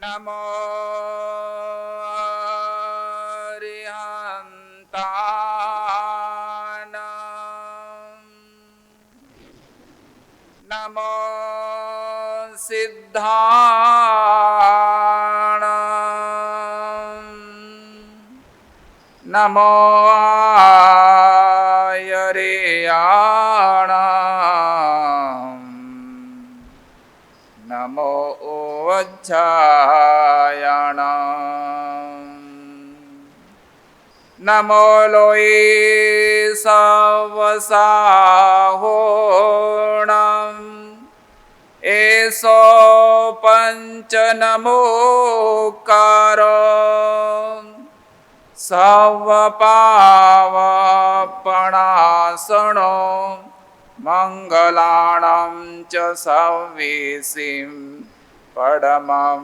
नमो अरिहन्तानां नमो सिद्धानां नमो आयर्याणां नमो वज्जायाणां नमो लोये सवसाहोणं एषो पञ्च नमोकार सवपावपणासनो मंगलाणं च सव्वीसिं परमं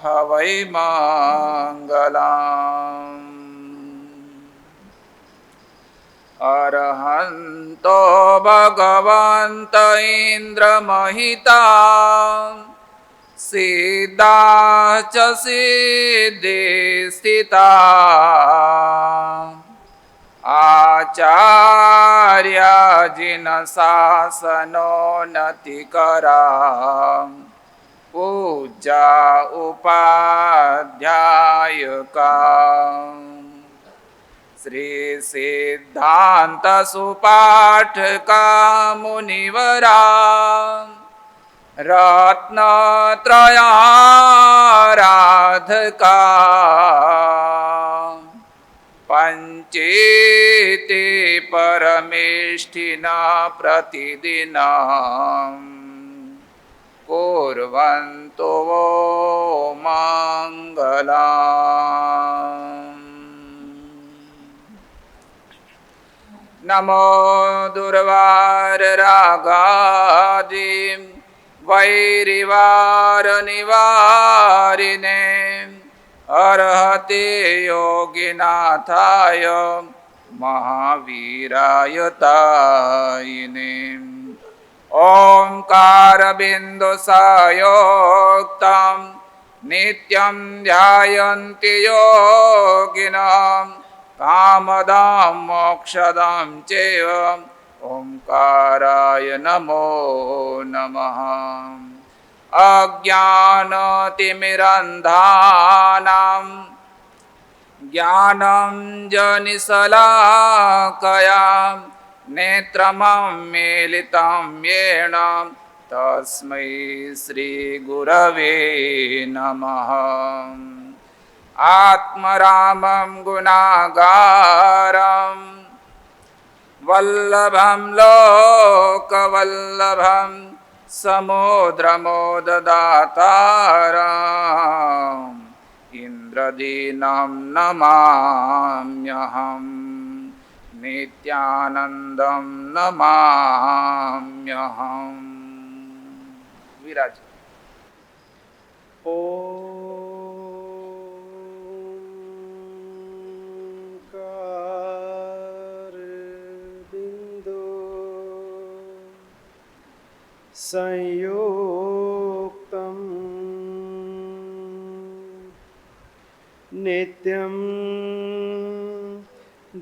हवै मंगलम् अरहन्तो भगवन्त इन्द्रमहिता सिद्धाः च सिद्धिस्थिता आचार्यजिनशासनोन्नतिकरा पूजा उपाध्यायका श्री सिद्धांत सुपाठका मुनिवरा रत्नत्रयाराधका पंचेति परमेष्ठिना प्रतिदिनं कुर्वन्तो वो मंगलम्। नमो दुर्वाररागादिं वैरिवारनिवारिणे अर्हते योगिनाथाय महावीराय तायिने ओंकारबिन्दुसंयुक्तं नित्यं ध्यायन्ति योगिनः कामदां मोक्षदां चैव ओंकाराय नमो नमः। अज्ञानतिमिरन्धानां ज्ञानञ्जनशलाकया नेत्रममीलितं येन तस्मै श्रीगुरवे नमः। आत्मरामं गुणागारं वल्लभं लोकवल्लभं समुद्रमोददातारम् इन्द्रदीनं नमाम्यहं नित्यानन्दं नमाम्यहम्। विराज संयुक्तं नित्यं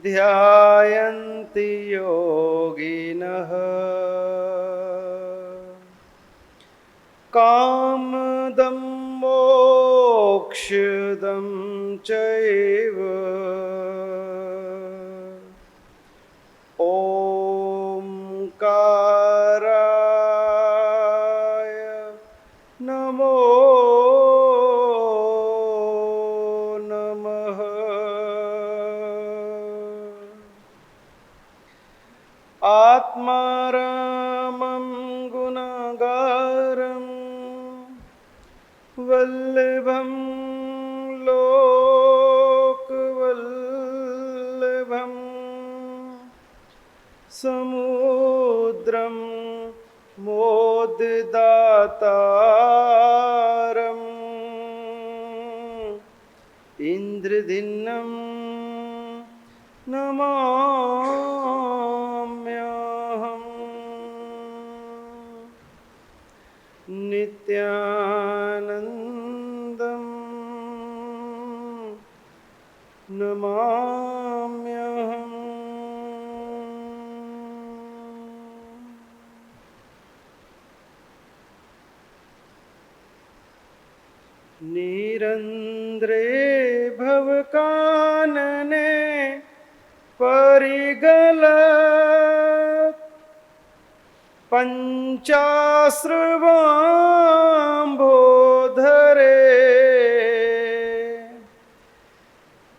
ध्यायन्ति योगिनः कामदं मोक्षदं चैव ओंकाराय नमो नमः। आत्मारामं गुणागारं वल्लभं लोकवल्लभं समुद्रं मोददातारम् इन्द्रदिनं नमाम्यहम् नित्यानन्दम् नमाम्यहम्। निरंद्रे भवकानने परिगलत् पंचाश्रवाम्भोधरे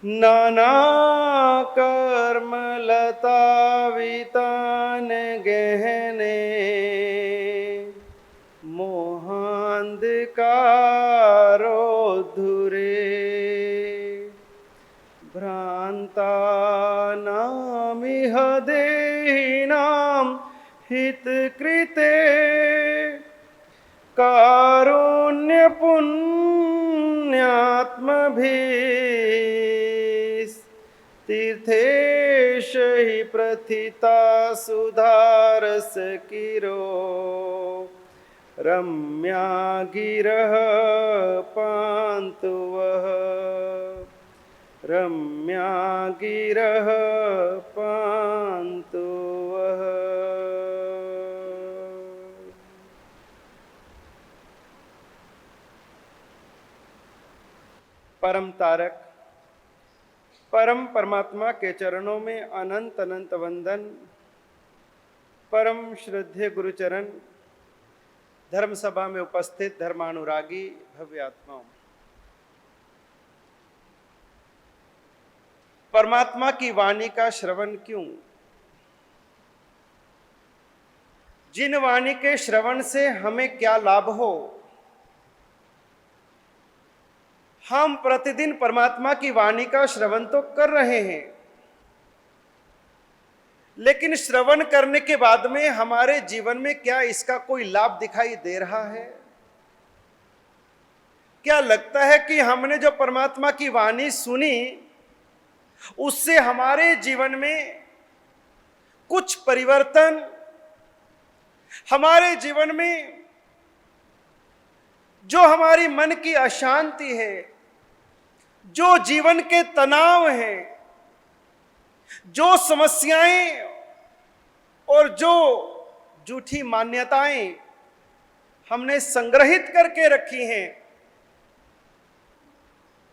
नानाकर्मलतावितान गहने मोहान्धकारोद्धुरे भ्रान्तानामिह देहिनां हितकृते कारुण्यपुण्यात्मभिस्तीर्थेश हि प्रथिता सुधारस किरो रम्या गिरः पान्तु वः रम्या गिरः पान्तु वः। परम तारक परम परमात्मा के चरणों में अनंत अनंत वंदन। परम श्रद्धेय गुरुचरण, धर्म सभा में उपस्थित धर्मानुरागी भव्य आत्माओं, परमात्मा की वाणी का श्रवण क्यों? जिन वाणी के श्रवण से हमें क्या लाभ हो। हम प्रतिदिन परमात्मा की वाणी का श्रवण तो कर रहे हैं, लेकिन श्रवण करने के बाद में हमारे जीवन में क्या इसका कोई लाभ दिखाई दे रहा है? क्या लगता है कि हमने जो परमात्मा की वाणी सुनी उससे हमारे जीवन में कुछ परिवर्तन, हमारे जीवन में जो हमारी मन की अशांति है, जो जीवन के तनाव हैं, जो समस्याएं और जो झूठी मान्यताएं हमने संग्रहित करके रखी हैं,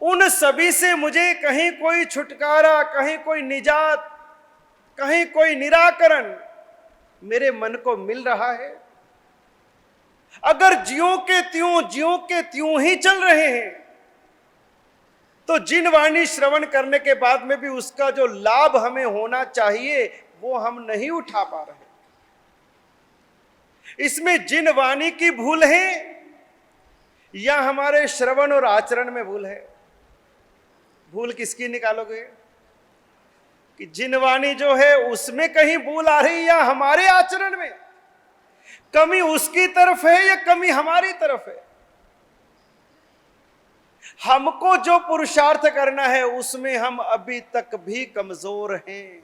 उन सभी से मुझे कहीं कोई छुटकारा, कहीं कोई निजात, कहीं कोई निराकरण मेरे मन को मिल रहा है? अगर ज्यों के त्यों ही चल रहे हैं, तो जिन वाणी श्रवण करने के बाद में भी उसका जो लाभ हमें होना चाहिए वो हम नहीं उठा पा रहे। इसमें जिन वाणी की भूल है या हमारे श्रवण और आचरण में भूल है? भूल किसकी निकालोगे? कि जिन वाणी जो है उसमें कहीं भूल आ रही या हमारे आचरण में? कमी उसकी तरफ है या कमी हमारी तरफ है? हमको जो पुरुषार्थ करना है उसमें हम अभी तक भी कमजोर हैं।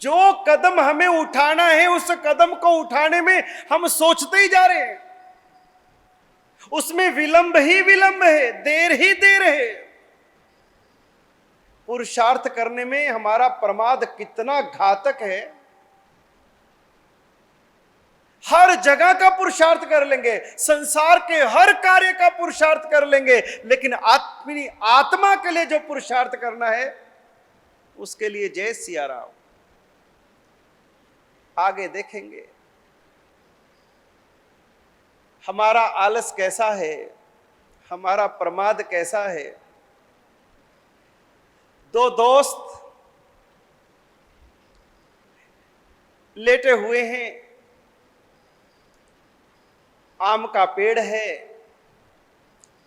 जो कदम हमें उठाना है उस कदम को उठाने में हम सोचते ही जा रहे हैं, उसमें विलंब ही विलंब है, देर ही देर है। पुरुषार्थ करने में हमारा प्रमाद कितना घातक है। हर जगह का पुरुषार्थ कर लेंगे, संसार के हर कार्य का पुरुषार्थ कर लेंगे, लेकिन अपनी आत्मा के लिए जो पुरुषार्थ करना है उसके लिए जय सिया राम। आगे देखेंगे हमारा आलस कैसा है, हमारा प्रमाद कैसा है। दो दोस्त लेटे हुए हैं, आम का पेड़ है,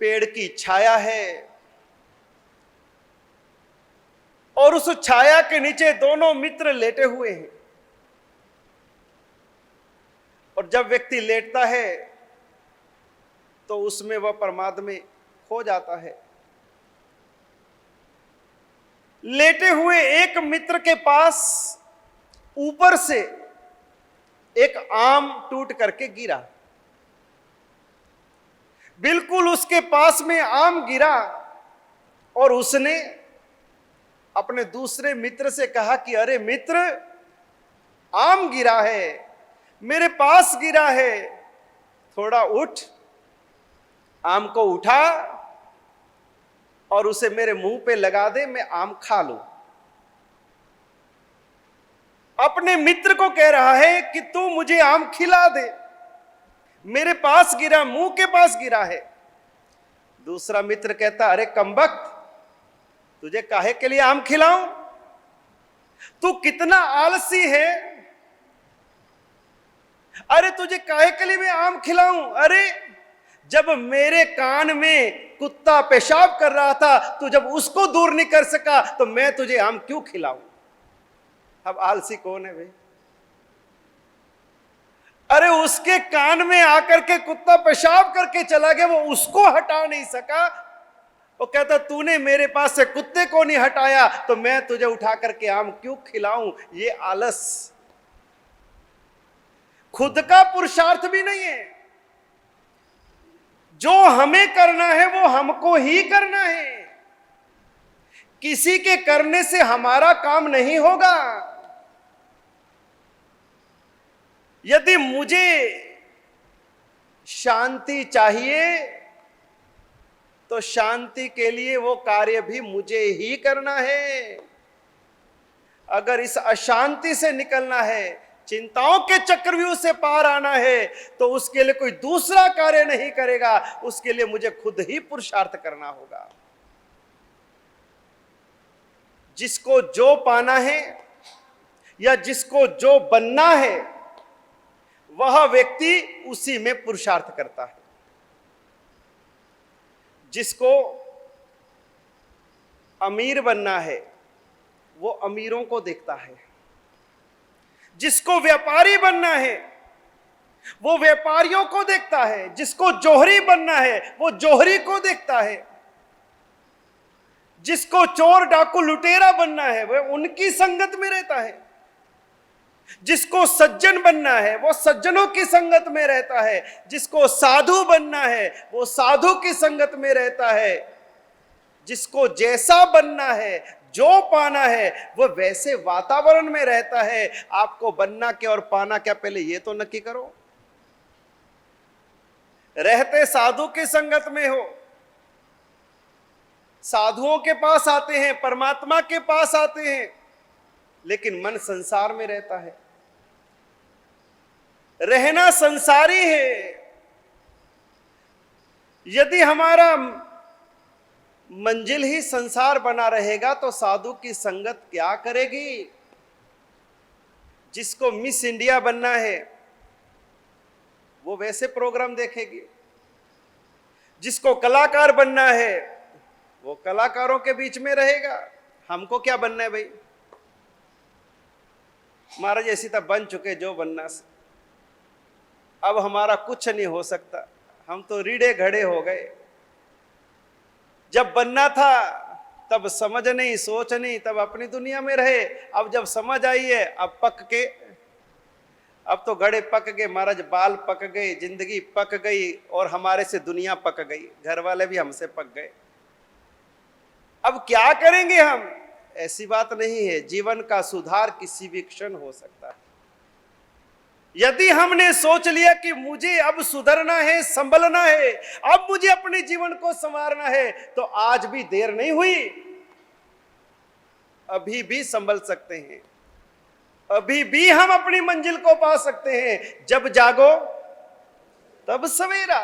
पेड़ की छाया है और उस छाया के नीचे दोनों मित्र लेटे हुए हैं। और जब व्यक्ति लेटता है तो उसमें वह प्रमाद में खो जाता है। लेटे हुए एक मित्र के पास ऊपर से एक आम टूट करके गिरा। बिल्कुल उसके पास में आम गिरा और उसने अपने दूसरे मित्र से कहा कि अरे मित्र, आम गिरा है, मेरे पास गिरा है, थोड़ा उठ, आम को उठा और उसे मेरे मुंह पे लगा दे, मैं आम खा लूं। अपने मित्र को कह रहा है कि तू मुझे आम खिला दे, मेरे पास गिरा, मुंह के पास गिरा है। दूसरा मित्र कहता, अरे कमबख्त, तुझे काहे के लिए आम खिलाऊं? तू कितना आलसी है। अरे तुझे काहे के लिए मैं आम खिलाऊं? अरे जब मेरे कान में कुत्ता पेशाब कर रहा था, तो जब उसको दूर नहीं कर सका तो मैं तुझे आम क्यों खिलाऊं? अब आलसी कौन है भाई? अरे उसके कान में आकर के कुत्ता पेशाब करके चला गया, वो उसको हटा नहीं सका। वो कहता, तूने मेरे पास से कुत्ते को नहीं हटाया तो मैं तुझे उठा करके आम क्यों खिलाऊं? ये आलस, खुद का पुरुषार्थ भी नहीं है। जो हमें करना है वो हमको ही करना है, किसी के करने से हमारा काम नहीं होगा। यदि मुझे शांति चाहिए तो शांति के लिए वो कार्य भी मुझे ही करना है। अगर इस अशांति से निकलना है, चिंताओं के चक्रव्यूह से पार आना है, तो उसके लिए कोई दूसरा कार्य नहीं करेगा, उसके लिए मुझे खुद ही पुरुषार्थ करना होगा। जिसको जो पाना है या जिसको जो बनना है, वह व्यक्ति उसी में पुरुषार्थ करता है। जिसको अमीर बनना है वो अमीरों को देखता है, जिसको व्यापारी बनना है वो व्यापारियों को देखता है, जिसको जोहरी बनना है वो जोहरी को देखता है, जिसको चोर डाकू लुटेरा बनना है वह उनकी संगत में रहता है, जिसको सज्जन बनना है वो सज्जनों की संगत में रहता है, जिसको साधु बनना है वो साधु की संगत में रहता है। जिसको जैसा बनना है, जो पाना है, वो वैसे वातावरण में रहता है। आपको बनना क्या और पाना क्या, पहले ये तो नक्की करो। रहते साधु की संगत में हो, साधुओं के पास आते हैं, परमात्मा के पास आते हैं, लेकिन मन संसार में रहता है। रहना संसारी है। यदि हमारा मंजिल ही संसार बना रहेगा तो साधु की संगत क्या करेगी? जिसको मिस इंडिया बनना है वो वैसे प्रोग्राम देखेगी, जिसको कलाकार बनना है वो कलाकारों के बीच में रहेगा। हमको क्या बनना है भाई? महाराज ऐसी तब बन चुके जो बनना से, अब हमारा कुछ नहीं हो सकता, हम तो रीढ़े घड़े हो गए। जब बनना था तब समझ नहीं, सोच नहीं, तब अपनी दुनिया में रहे। अब जब समझ आई है, अब पक के, अब तो गड़े पक गए महाराज, बाल पक गए, जिंदगी पक गई और हमारे से दुनिया पक गई, घर वाले भी हमसे पक गए। अब क्या करेंगे हम? ऐसी बात नहीं है, जीवन का सुधार किसी भी क्षण हो सकता है। यदि हमने सोच लिया कि मुझे अब सुधरना है, संभलना है, अब मुझे अपने जीवन को संवारना है, तो आज भी देर नहीं हुई, अभी भी संभल सकते हैं, अभी भी हम अपनी मंजिल को पा सकते हैं। जब जागो तब सवेरा।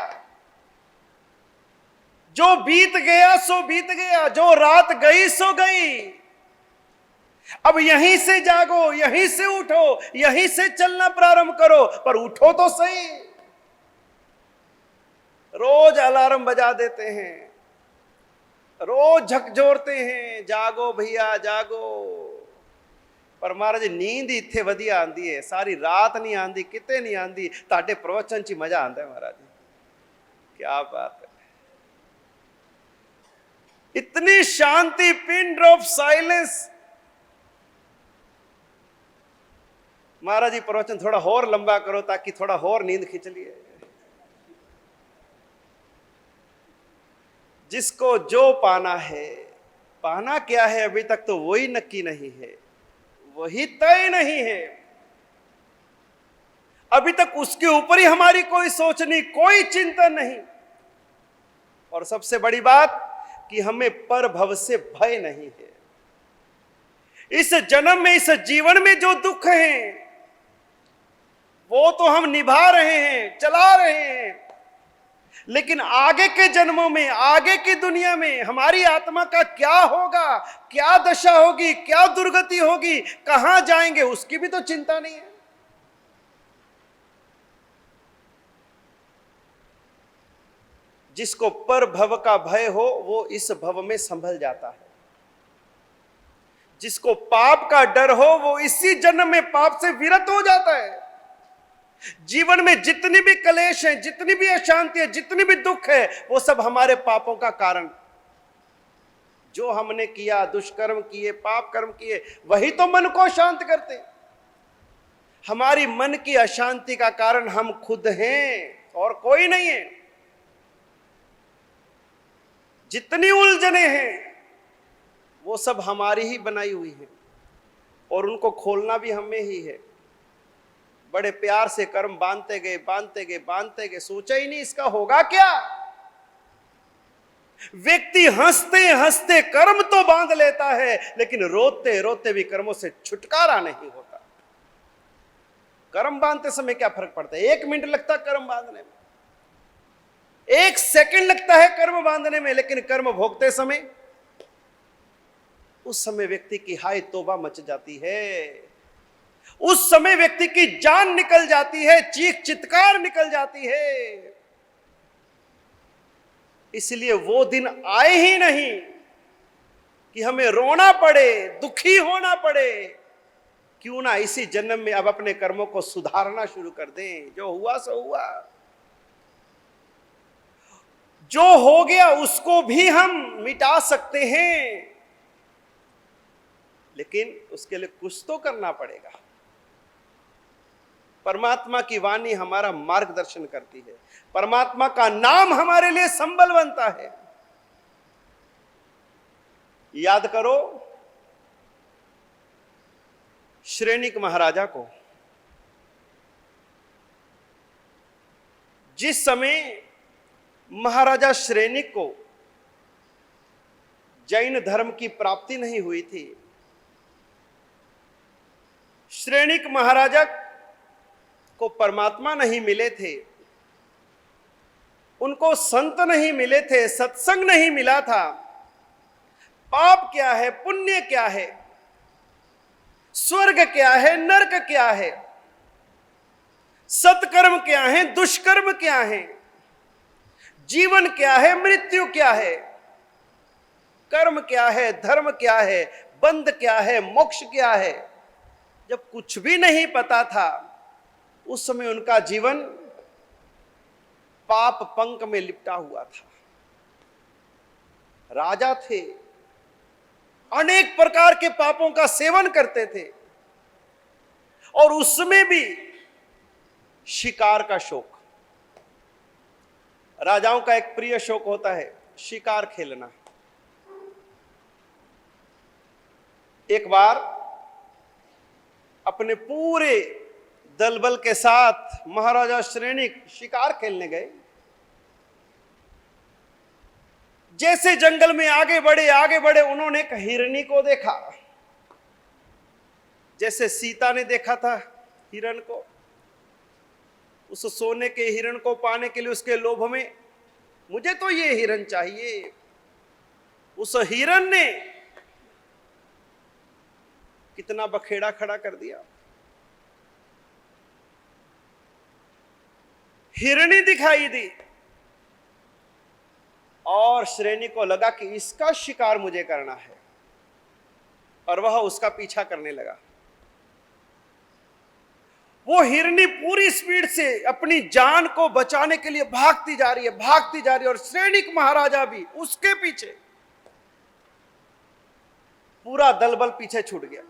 जो बीत गया सो बीत गया, जो रात गई सो गई। अब यहीं से जागो, यहीं से उठो, यहीं से चलना प्रारंभ करो, पर उठो तो सही। रोज अलार्म बजा देते हैं, रोज झकझोरते हैं, जागो भैया जागो, पर महाराज नींद इत्थे वधिया आंदी है, सारी रात नहीं आंदी, किते नहीं आंदी। ताटे प्रवचन च मजा आंदा है महाराज, क्या बात है। इतनी शांति, पिन ड्रॉप साइलेंस। महाराज जी प्रवचन थोड़ा और लंबा करो ताकि थोड़ा और नींद खींच लिए। जिसको जो पाना है पाना क्या है अभी तक तो वही नक्की नहीं है, वही तय नहीं है। अभी तक उसके ऊपर ही हमारी कोई सोच नहीं, कोई चिंतन नहीं। और सबसे बड़ी बात कि हमें परभव से भय नहीं है। इस जन्म में, इस जीवन में जो दुख हैं वो तो हम निभा रहे हैं, चला रहे हैं, लेकिन आगे के जन्मों में, आगे की दुनिया में हमारी आत्मा का क्या होगा, क्या दशा होगी, क्या दुर्गति होगी, कहां जाएंगे, उसकी भी तो चिंता नहीं है। जिसको पर भव का भय हो वो इस भव में संभल जाता है। जिसको पाप का डर हो वो इसी जन्म में पाप से विरत हो जाता है। जीवन में जितनी भी कलेश है, जितनी भी अशांति है, जितनी भी दुख है, वो सब हमारे पापों का कारण। जो हमने किया, दुष्कर्म किए, पाप कर्म किए, वही तो मन को शांत करते। हमारी मन की अशांति का कारण हम खुद हैं और कोई नहीं है। जितनी उलझने हैं वो सब हमारी ही बनाई हुई है और उनको खोलना भी हमें ही है। बड़े प्यार से कर्म बांधते गए, बांधते गए, बांधते गए, सोचा ही नहीं इसका होगा क्या। व्यक्ति हंसते हंसते कर्म तो बांध लेता है, लेकिन रोते रोते भी कर्मों से छुटकारा नहीं होता। कर्म बांधते समय क्या फर्क पड़ता है? 1 मिनट लगता है कर्म बांधने में, 1 सेकंड लगता है कर्म बांधने में, लेकिन कर्म भोगते समय, उस समय व्यक्ति की हाय तौबा मच जाती है। उस समय व्यक्ति की जान निकल जाती है, चीख चित्कार निकल जाती है। इसलिए वो दिन आए ही नहीं कि हमें रोना पड़े, दुखी होना पड़े। क्यों ना इसी जन्म में अब अपने कर्मों को सुधारना शुरू कर दें। जो हुआ सो हुआ, जो हो गया उसको भी हम मिटा सकते हैं, लेकिन उसके लिए कुछ तो करना पड़ेगा। परमात्मा की वाणी हमारा मार्गदर्शन करती है, परमात्मा का नाम हमारे लिए संबल बनता है। याद करो श्रेणिक महाराजा को। जिस समय महाराजा श्रेणिक को जैन धर्म की प्राप्ति नहीं हुई थी, श्रेणिक महाराजा को परमात्मा नहीं मिले थे, उनको संत नहीं मिले थे, सत्संग नहीं मिला था। पाप क्या है, पुण्य क्या है, स्वर्ग क्या है, नरक क्या है, सत्कर्म क्या है, दुष्कर्म क्या है, जीवन क्या है, मृत्यु क्या है, कर्म क्या है, धर्म क्या है, बंध क्या है, मोक्ष क्या है, जब कुछ भी नहीं पता था, उस समय उनका जीवन पाप पंख में लिपटा हुआ था। राजा थे, अनेक प्रकार के पापों का सेवन करते थे, और उसमें भी शिकार का शौक। राजाओं का एक प्रिय शौक होता है शिकार खेलना। एक बार अपने पूरे दलबल के साथ महाराजा श्रेणिक शिकार खेलने गए। जैसे जंगल में आगे बढ़े उन्होंने एक हिरनी को देखा। जैसे सीता ने देखा था हिरण को, उस सोने के हिरण को पाने के लिए उसके लोभ में मुझे तो ये हिरण चाहिए, उस हिरण ने कितना बखेड़ा खड़ा कर दिया। हिरनी दिखाई दी और श्रेणी को लगा कि इसका शिकार मुझे करना है, और वह उसका पीछा करने लगा। वो हिरनी पूरी स्पीड से अपनी जान को बचाने के लिए भागती जा रही है, और श्रेणिक महाराजा भी उसके पीछे। पूरा दलबल पीछे छूट गया,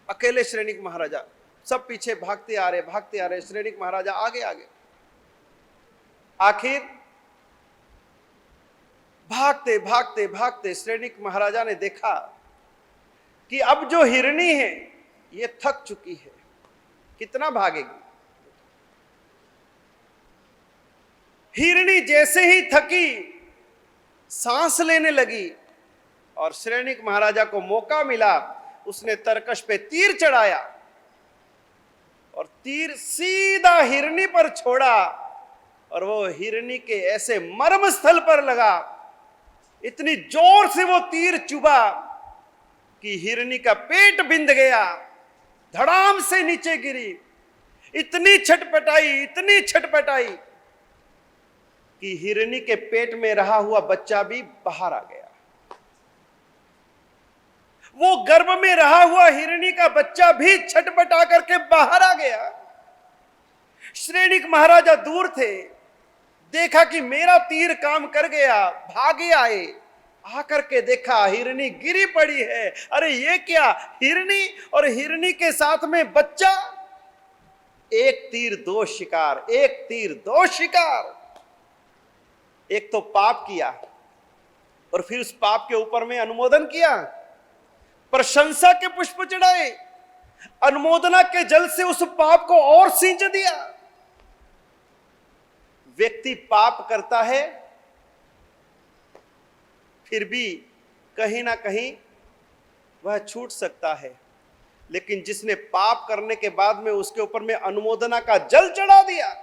अकेले श्रेणिक महाराजा, सब पीछे भागते आ रहे, श्रेणिक महाराजा आगे। आखिर भागते भागते भागते श्रेणिक महाराजा ने देखा कि अब जो हिरणी है ये थक चुकी है, कितना भागेगी। हिरणी जैसे ही थकी सांस लेने लगी और श्रेणिक महाराजा को मौका मिला, उसने तरकश पे तीर चढ़ाया और तीर सीधा हिरणी पर छोड़ा और वो हिरणी के ऐसे मर्म स्थल पर लगा, इतनी जोर से वो तीर चुभा कि हिरणी का पेट बिंद गया, धड़ाम से नीचे गिरी। इतनी छटपटाई कि हिरणी के पेट में रहा हुआ बच्चा भी बाहर आ गया। वो गर्भ में रहा हुआ हिरणी का बच्चा भी छटपटा करके बाहर आ गया। श्रेणिक महाराजा दूर थे, देखा कि मेरा तीर काम कर गया, भागे आए, आकर के देखा हिरणी गिरी पड़ी है। अरे ये क्या, हिरणी और हिरणी के साथ में बच्चा। एक तीर दो शिकार, एक तीर दो शिकार। एक तो पाप किया और फिर उस पाप के ऊपर में अनुमोदन किया, प्रशंसा के पुष्प चढ़ाए, अनुमोदना के जल से उस पाप को और सींच दिया। व्यक्ति पाप करता है फिर भी कहीं ना कहीं वह छूट सकता है, लेकिन जिसने पाप करने के बाद में उसके ऊपर में अनुमोदना का जल चढ़ा दिया,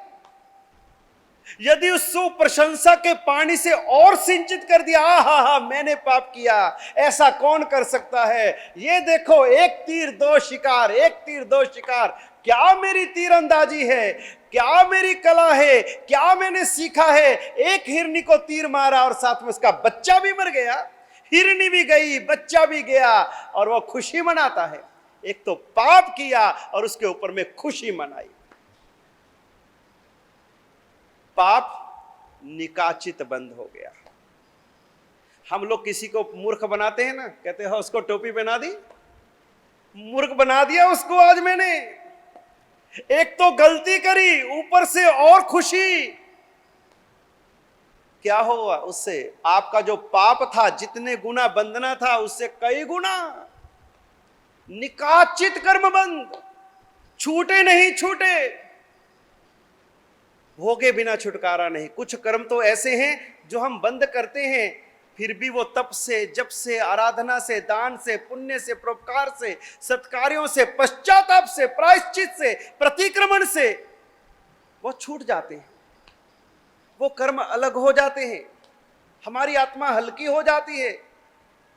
यदि उसको प्रशंसा के पानी से और सिंचित कर दिया, हा मैंने पाप किया, ऐसा कौन कर सकता है, ये देखो एक तीर दो शिकार, एक तीर दो शिकार। क्या मेरी तीरंदाजी है, क्या मेरी कला है, क्या मैंने सीखा है। एक हिरनी को तीर मारा और साथ में उसका बच्चा भी मर गया, हिरनी भी गई, बच्चा भी गया और वो खुशी मनाता है। एक तो पाप किया और उसके ऊपर में खुशी मनाई। पाप निकाचित बंद हो गया। हम लोग किसी को मूर्ख बनाते हैं ना, कहते हैं उसको टोपी पहना दी, मूर्ख बना दिया उसको आज मैंने। एक तो गलती करी, ऊपर से और खुशी। क्या हुआ उससे? आपका जो पाप था, जितने गुना बंधना था उससे कई गुना निकाचित कर्म बंद, छूटे नहीं छूटे, भोगे बिना छुटकारा नहीं। कुछ कर्म तो ऐसे हैं जो हम बंद करते हैं, फिर भी वो तप से, जप से, आराधना से, दान से, पुण्य से, परोपकार से, सत्कार्यों से, पश्चाताप से, प्रायश्चित से, प्रतिक्रमण से वो छूट जाते हैं, वो कर्म अलग हो जाते हैं, हमारी आत्मा हल्की हो जाती है।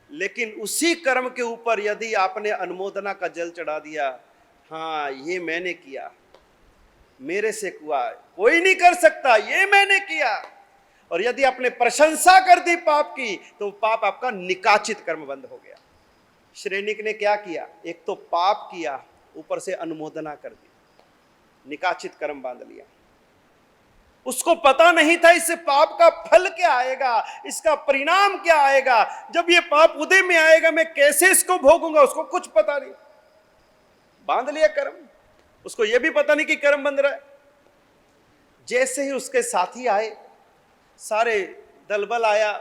लेकिन उसी कर्म के ऊपर यदि आपने अनुमोदना का जल चढ़ा दिया, हाँ ये मैंने किया, मेरे से हुआ, कोई नहीं कर सकता, ये मैंने किया, और यदि आपने प्रशंसा कर दी पाप की, तो पाप आपका निकाचित कर्म बंद हो गया। श्रेणिक ने क्या किया? एक तो पाप किया, ऊपर से अनुमोदना कर दी, निकाचित कर्म बांध लिया। उसको पता नहीं था इससे पाप का फल क्या आएगा, इसका परिणाम क्या आएगा, जब ये पाप उदय में आएगा मैं कैसे इसको भोगूंगा, उसको कुछ पता नहीं। बांध लिया कर्म, उसको यह भी पता नहीं कि कर्म बंध रहा है। जैसे ही उसके साथी आए, सारे दलबल आया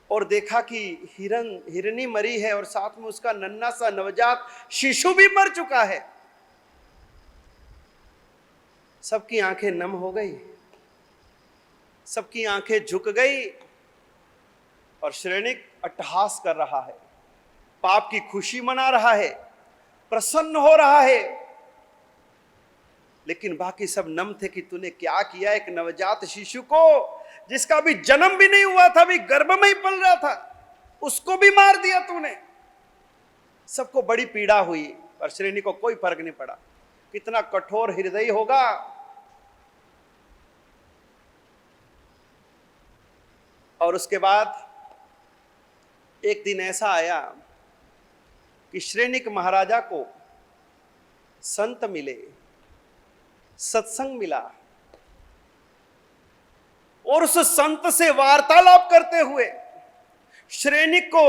और देखा कि हिरनी मरी है और साथ में उसका नन्हा सा नवजात शिशु भी मर चुका है। सबकी आंखें नम हो गई, सबकी आंखें झुक गई और श्रेणिक अट्टहास कर रहा है, पाप की खुशी मना रहा है, प्रसन्न हो रहा है। लेकिन बाकी सब नम थे कि तूने क्या किया, एक नवजात शिशु को जिसका भी जन्म भी नहीं हुआ था, अभी गर्भ में ही पल रहा था, उसको भी मार दिया तूने। सबको बड़ी पीड़ा हुई और श्रेणी को कोई फर्क नहीं पड़ा। कितना कठोर हृदय होगा। और उसके बाद एक दिन ऐसा आया कि श्रेणिक महाराजा को संत मिले, सत्संग मिला, और उस संत से वार्तालाप करते हुए श्रेणिक को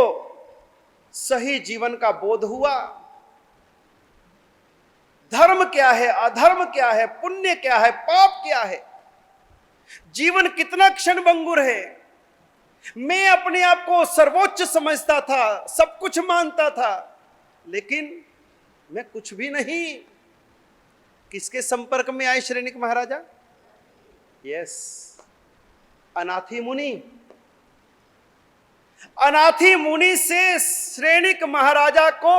सही जीवन का बोध हुआ। धर्म क्या है, अधर्म क्या है, पुण्य क्या है, पाप क्या है, जीवन कितना क्षणभंगुर है। मैं अपने आप को सर्वोच्च समझता था, सब कुछ मानता था, लेकिन मैं कुछ भी नहीं। किसके संपर्क में आए श्रेणिक महाराजा? यस, अनाथी मुनि। अनाथी मुनि से श्रेणिक महाराजा को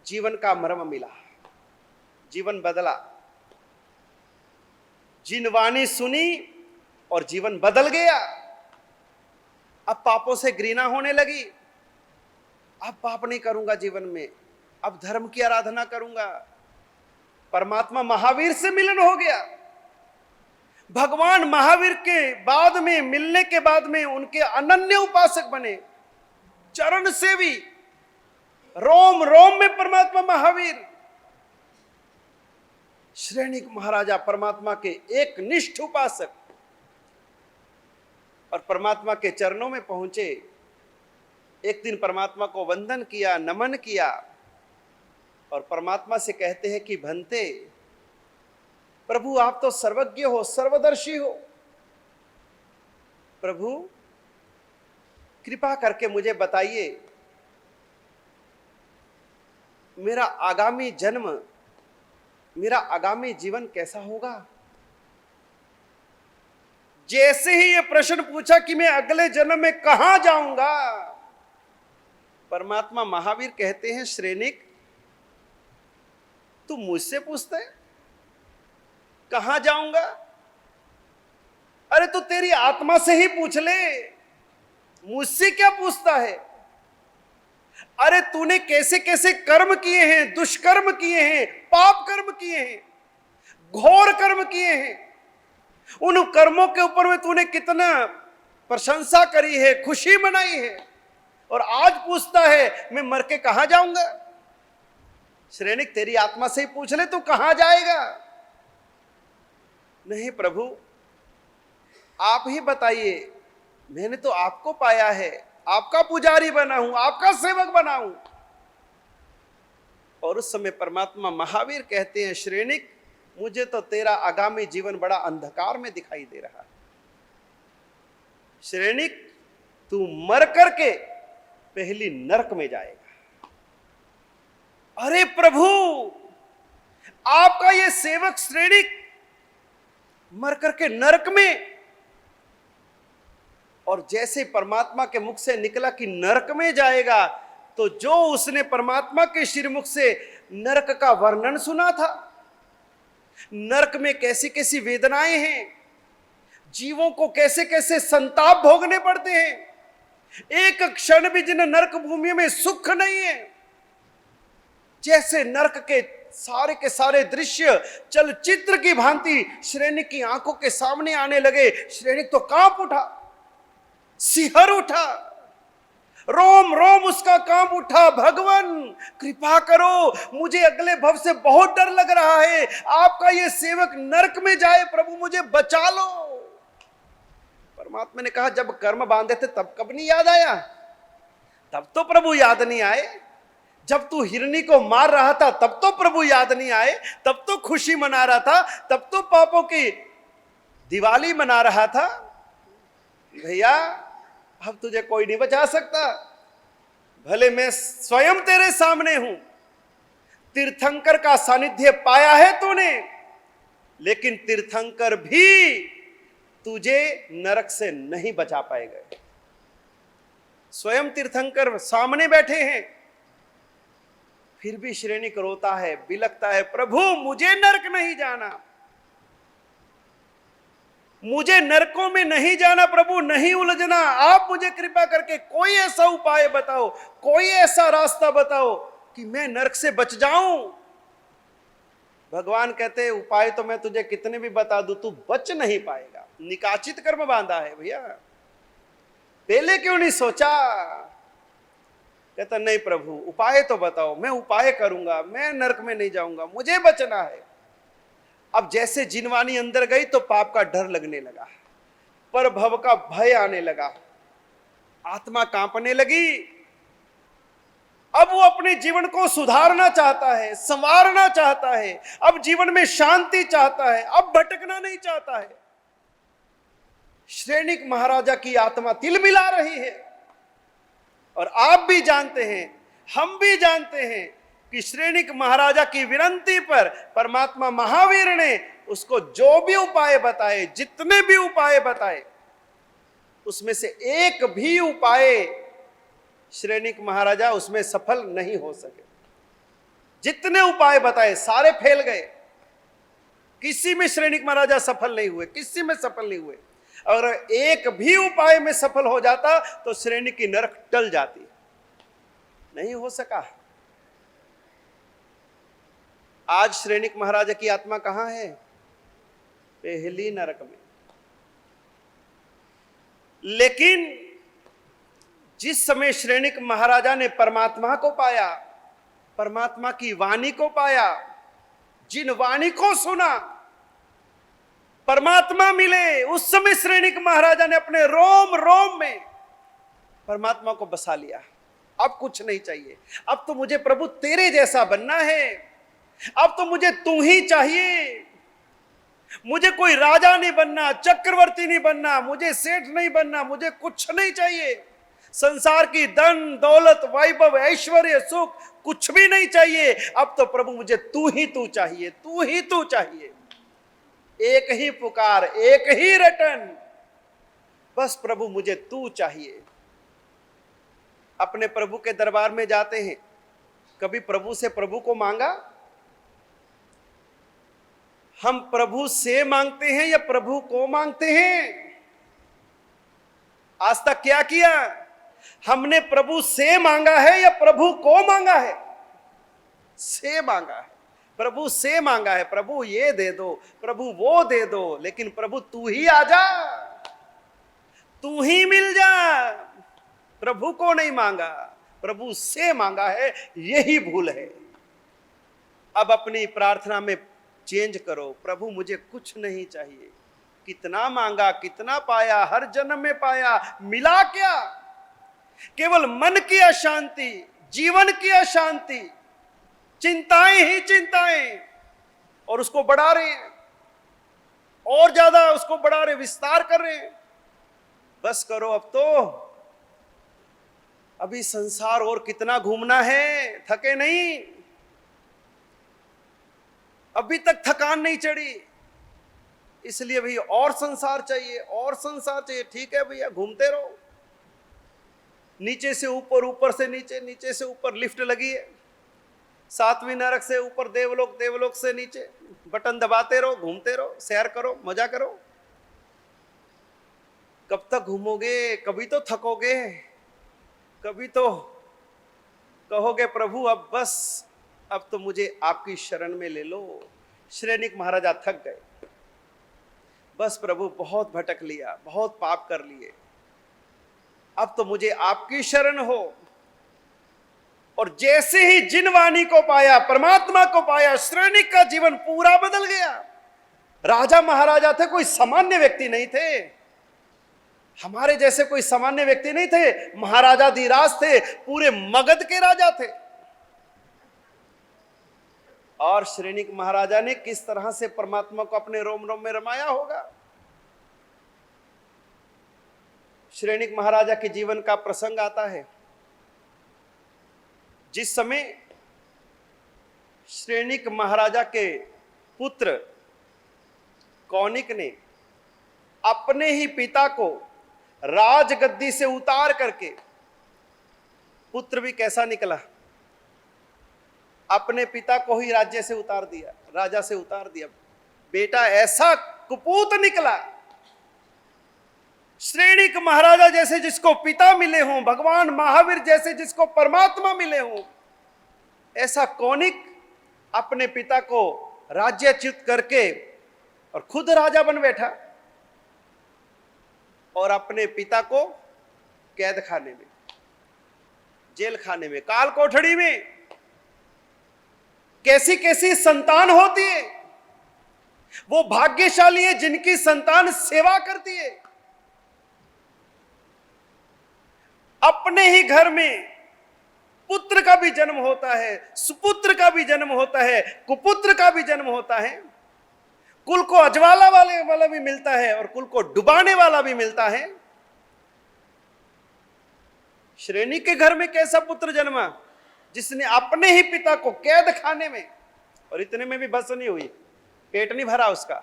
जीवन का मर्म मिला, जीवन बदला। जिनवाणी सुनी और जीवन बदल गया। अब पापों से घृणा होने लगी। अब पाप नहीं करूंगा जीवन में, अब धर्म की आराधना करूंगा। परमात्मा महावीर से मिलन हो गया। भगवान महावीर के बाद में, मिलने के बाद में उनके अनन्य उपासक बने, चरण सेवी, रोम रोम में परमात्मा महावीर। श्रेणिक महाराजा परमात्मा के एक निष्ठ उपासक, और परमात्मा के चरणों में पहुंचे। एक दिन परमात्मा को वंदन किया, नमन किया, और परमात्मा से कहते हैं कि भंते, प्रभु आप तो सर्वज्ञ हो, सर्वदर्शी हो, प्रभु कृपा करके मुझे बताइए मेरा आगामी जन्म, मेरा आगामी जीवन कैसा होगा। जैसे ही ये प्रश्न पूछा कि मैं अगले जन्म में कहां जाऊंगा, परमात्मा महावीर कहते हैं श्रेणिक तू मुझसे पूछता है कहां जाऊंगा? अरे तू तेरी आत्मा से ही पूछ ले, मुझसे क्या पूछता है? अरे तूने कैसे कैसे कर्म किए हैं, दुष्कर्म किए हैं, पाप कर्म किए हैं, घोर कर्म किए हैं, उन कर्मों के ऊपर में तूने कितना प्रशंसा करी है, खुशी मनाई है, और आज पूछता है मैं मर के कहां जाऊंगा? श्रेणिक तेरी आत्मा से ही पूछ ले, तू कहां जाएगा? नहीं प्रभु, आप ही बताइए, मैंने तो आपको पाया है, आपका पुजारी बना हूं, आपका सेवक बना हूं। और उस समय परमात्मा महावीर कहते हैं श्रेणिक मुझे तो तेरा आगामी जीवन बड़ा अंधकार में दिखाई दे रहा है। श्रेणिक तू मर करके पहली नरक में जाएगा। अरे प्रभु, आपका ये सेवक श्रेणिक मर करके नरक में, और जैसे परमात्मा के मुख से निकला कि नरक में जाएगा, तो जो उसने परमात्मा के श्रीमुख से नरक का वर्णन सुना था, नरक में कैसी कैसी वेदनाएं हैं, जीवों को कैसे कैसे संताप भोगने पड़ते हैं, एक क्षण भी जिन नरक भूमि में सुख नहीं है। जैसे नरक के सारे दृश्य चलचित्र की भांति श्रेणिक की आंखों के सामने आने लगे। श्रेणिक तो कांप उठा, सिहर उठा, रोम रोम उसका कांप उठा। भगवान कृपा करो, मुझे अगले भव से बहुत डर लग रहा है, आपका ये सेवक नरक में जाए, प्रभु मुझे बचा लो। परमात्मा ने कहा जब कर्म बांधे थे तब कब नहीं याद आया? तब तो प्रभु याद नहीं आए। जब तू हिरनी को मार रहा था तब तो प्रभु याद नहीं आए, तब तो खुशी मना रहा था, तब तो पापों की दिवाली मना रहा था। भैया अब तुझे कोई नहीं बचा सकता, भले मैं स्वयं तेरे सामने हूं। तीर्थंकर का सानिध्य पाया है तूने, लेकिन तीर्थंकर भी तुझे नरक से नहीं बचा पाएगा। स्वयं तीर्थंकर सामने बैठे हैं, फिर भी श्रेणिक रोता है, बिलखता है, प्रभु मुझे नरक नहीं जाना, मुझे नरकों में नहीं जाना, प्रभु नहीं उलझना। आप मुझे कृपा करके कोई ऐसा उपाय बताओ, कोई ऐसा रास्ता बताओ कि मैं नरक से बच जाऊं। भगवान कहते हैं उपाय तो मैं तुझे कितने भी बता दूं, तू बच नहीं पाएगा। निकाचित कर्म बांधा है भैया, पहले क्यों नहीं सोचा? कहता नहीं प्रभु उपाय तो बताओ, मैं उपाय करूंगा, मैं नरक में नहीं जाऊंगा, मुझे बचना है। अब जैसे जिनवानी अंदर गई तो पाप का डर लगने लगा, पर भव का भय आने लगा, आत्मा कांपने लगी। अब वो अपने जीवन को सुधारना चाहता है, संवारना चाहता है, अब जीवन में शांति चाहता है, अब भटकना नहीं चाहता है। श्रेणिक महाराजा की आत्मा तिलमिला रही है। और आप भी जानते हैं, हम भी जानते हैं कि श्रेणिक महाराजा की विनती पर परमात्मा महावीर ने उसको जो भी उपाय बताए, जितने भी उपाय बताए, उसमें से एक भी उपाय श्रेणिक महाराजा उसमें सफल नहीं हो सके। जितने उपाय बताए सारे फेल गए, किसी में श्रेणिक महाराजा सफल नहीं हुए, किसी में सफल नहीं हुए। अगर एक भी उपाय में सफल हो जाता तो श्रेणी की नरक टल जाती, नहीं हो सका। आज श्रेणिक महाराजा की आत्मा कहां है? पहली नरक में। लेकिन जिस समय श्रेणिक महाराजा ने परमात्मा को पाया, परमात्मा की वाणी को पाया, जिन वाणी को सुना परमात्मा मिले, उस समय श्रेणिक महाराजा ने अपने रोम रोम में परमात्मा को बसा लिया। अब कुछ नहीं चाहिए, अब तो मुझे प्रभु तेरे जैसा बनना है, अब तो मुझे तू ही चाहिए। मुझे कोई राजा नहीं बनना, चक्रवर्ती नहीं बनना, मुझे सेठ नहीं बनना, मुझे कुछ नहीं चाहिए। संसार की धन दौलत वैभव ऐश्वर्य सुख कुछ भी नहीं चाहिए। अब तो प्रभु मुझे तू ही तू चाहिए, तू ही तू चाहिए। एक ही पुकार, एक ही रटन, बस प्रभु मुझे तू चाहिए। अपने प्रभु के दरबार में जाते हैं, कभी प्रभु से प्रभु को मांगा? हम प्रभु से मांगते हैं या प्रभु को मांगते हैं? आज तक क्या किया? हमने प्रभु से मांगा है या प्रभु को मांगा है? से मांगा है, प्रभु से मांगा है। प्रभु ये दे दो, प्रभु वो दे दो, लेकिन प्रभु तू ही आ जा, तू ही मिल जा। प्रभु को नहीं मांगा, प्रभु से मांगा है, यही भूल है। अब अपनी प्रार्थना में चेंज करो। प्रभु मुझे कुछ नहीं चाहिए, कितना मांगा कितना पाया, हर जन्म में पाया, मिला क्या? केवल मन की अशांति, जीवन की अशांति, चिंताएं ही चिंताएं, और उसको बढ़ा रहे हैं, और ज्यादा उसको बढ़ा रहे, विस्तार कर रहे हैं। बस करो अब तो, अभी संसार और कितना घूमना है, थके नहीं, अभी तक थकान नहीं चढ़ी, इसलिए भैया और संसार चाहिए, और संसार चाहिए। ठीक है भैया, घूमते रहो, नीचे से ऊपर, ऊपर से नीचे, नीचे से ऊपर लिफ्ट लगी है, 7वीं नरक से ऊपर देवलोक, देवलोक से नीचे, बटन दबाते रहो, घूमते रहो, सैर करो, मजा करो। कब तक घूमोगे? कभी तो थकोगे, कभी तो कहोगे प्रभु अब बस, अब तो मुझे आपकी शरण में ले लो। श्रेणिक महाराजा थक गए, बस प्रभु बहुत भटक लिया, बहुत पाप कर लिए, अब तो मुझे आपकी शरण हो। और जैसे ही जिन वाणी को पाया, परमात्मा को पाया, श्रेणिक का जीवन पूरा बदल गया। राजा महाराजा थे, कोई सामान्य व्यक्ति नहीं थे, हमारे जैसे कोई सामान्य व्यक्ति नहीं थे। महाराजा धीराज थे, पूरे मगध के राजा थे। और श्रेणिक महाराजा ने किस तरह से परमात्मा को अपने रोम रोम में रमाया होगा। श्रेणिक महाराजा के जीवन का प्रसंग आता है, जिस समय श्रेणिक महाराजा के पुत्र कौनिक ने अपने ही पिता को राजगद्दी से उतार करके, पुत्र भी कैसा निकला, अपने पिता को ही राज्य से उतार दिया, राजा से उतार दिया। बेटा ऐसा कुपूत निकला। श्रेणिक महाराजा जैसे जिसको पिता मिले हों, भगवान महावीर जैसे जिसको परमात्मा मिले हों, ऐसा कौनिक अपने पिता को राज्यच्युत करके और खुद राजा बन बैठा, और अपने पिता को कैद खाने में, जेल खाने में, काल कोठड़ी में। कैसी कैसी संतान होती है, वो भाग्यशाली है जिनकी संतान सेवा करती है। अपने ही घर में पुत्र का भी जन्म होता है, सुपुत्र का भी जन्म होता है, कुपुत्र का भी जन्म होता है। कुल को अजवाला वाला भी मिलता है और कुल को डुबाने वाला भी मिलता है। श्रेणी के घर में कैसा पुत्र जन्मा जिसने अपने ही पिता को कैद खाने में, और इतने में भी बस नहीं हुई, पेट नहीं भरा उसका,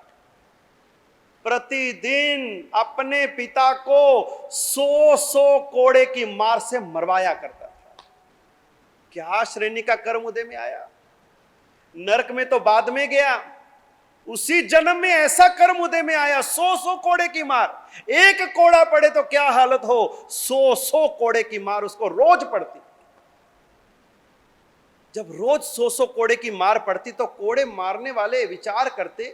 प्रतिदिन अपने पिता को 100 कोड़े की मार से मरवाया करता था। क्या श्रेणी का कर्म उदय में आया? नरक में तो बाद में गया, उसी जन्म में ऐसा कर्म उदय में आया, 100 कोड़े की मार। एक कोड़ा पड़े तो क्या हालत हो, 100 कोड़े की मार उसको रोज पड़ती। जब रोज 100 कोड़े की मार पड़ती तो कोड़े मारने वाले विचार करते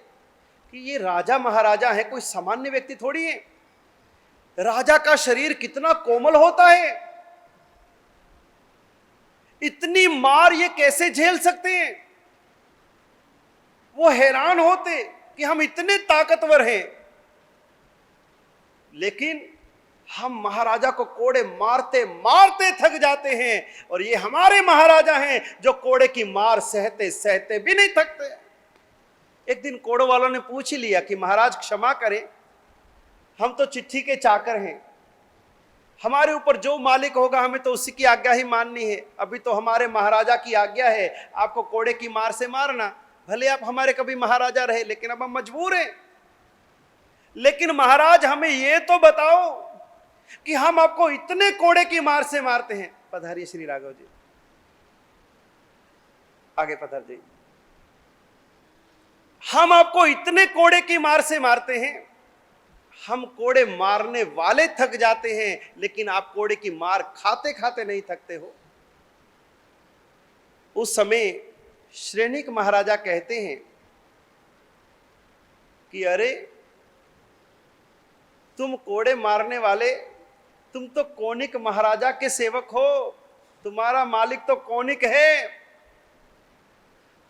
कि ये राजा महाराजा है, कोई सामान्य व्यक्ति थोड़ी है। राजा का शरीर कितना कोमल होता है, इतनी मार ये कैसे झेल सकते हैं। वो हैरान होते कि हम इतने ताकतवर हैं, लेकिन हम महाराजा को कोड़े मारते मारते थक जाते हैं, और ये हमारे महाराजा हैं जो कोड़े की मार सहते सहते भी नहीं थकते। एक दिन कोड़ों वालों ने पूछ ही लिया कि महाराज क्षमा करें, हम तो चिट्ठी के चाकर हैं, हमारे ऊपर जो मालिक होगा हमें तो उसी की आज्ञा ही माननी है। अभी तो हमारे महाराजा की आज्ञा है आपको कोड़े की मार से मारना, भले आप हमारे कभी महाराजा रहे, लेकिन अब हम मजबूर हैं। लेकिन महाराज हमें ये तो बताओ कि हम आपको इतने कोड़े की मार से मारते हैं। पधारिए श्री राघव जी, आगे पधार जी। हम आपको इतने कोड़े की मार से मारते हैं, हम कोड़े मारने वाले थक जाते हैं, लेकिन आप कोड़े की मार खाते खाते नहीं थकते हो। उस समय श्रेणिक महाराजा कहते हैं कि अरे तुम कोड़े मारने वाले, तुम तो कौनिक महाराजा के सेवक हो, तुम्हारा मालिक तो कौनिक है,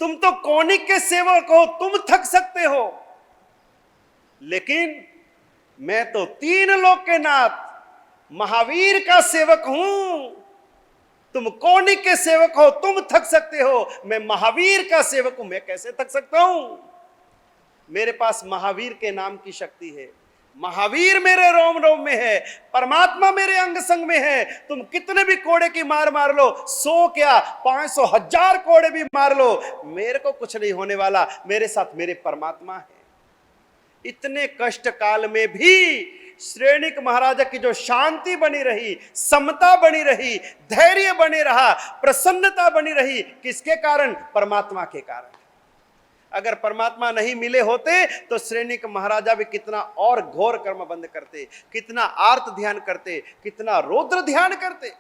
तुम तो कौनिक के सेवक हो, तुम थक सकते हो, लेकिन मैं तो 3 लोक के नाथ महावीर का सेवक हूं। तुम कौनिक के सेवक हो, तुम थक सकते हो, मैं महावीर का सेवक हूं, मैं कैसे थक सकता हूं? मेरे पास महावीर के नाम की शक्ति है, महावीर मेरे रोम रोम में है, परमात्मा मेरे अंग संग में है। तुम कितने भी कोड़े की मार मार लो, 100 क्या 500 1000 कोड़े भी मार लो, मेरे को कुछ नहीं होने वाला, मेरे साथ मेरे परमात्मा है। इतने कष्ट काल में भी श्रेणिक महाराजा की जो शांति बनी रही, समता बनी रही, धैर्य बने रहा, प्रसन्नता बनी रही, किसके कारण? परमात्मा के कारण। अगर परमात्मा नहीं मिले होते तो श्रेणिक महाराजा भी कितना और घोर कर्म बंद करते, कितना आर्त ध्यान करते, कितना रौद्र ध्यान करते।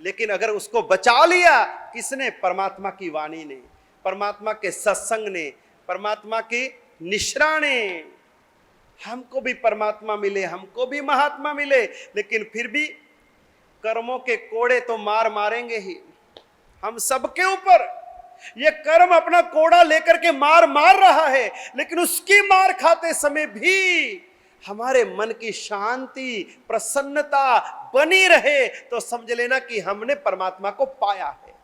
लेकिन अगर उसको बचा लिया किसने? परमात्मा की वाणी ने, परमात्मा के सत्संग ने, परमात्मा की निश्रा ने। हमको भी परमात्मा मिले, हमको भी महात्मा मिले, लेकिन फिर भी कर्मों के कोड़े तो मारेंगे ही हम सबके ऊपर। ये कर्म अपना कोड़ा लेकर के मार रहा है, लेकिन उसकी मार खाते समय भी हमारे मन की शांति, प्रसन्नता बनी रहे तो समझ लेना कि हमने परमात्मा को पाया है।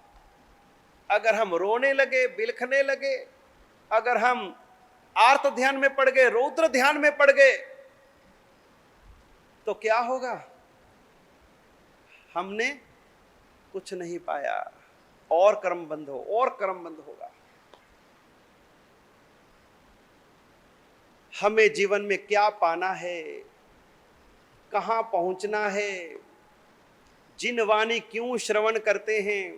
अगर हम रोने लगे, बिलखने लगे, अगर हम आर्त ध्यान में पड़ गए, रौद्र ध्यान में पड़ गए, तो क्या होगा? हमने कुछ नहीं पाया, और कर्म बंद हो, और कर्म बंद होगा। हमें जीवन में क्या पाना है, कहां पहुंचना है, जिन वाणी क्यों श्रवण करते हैं,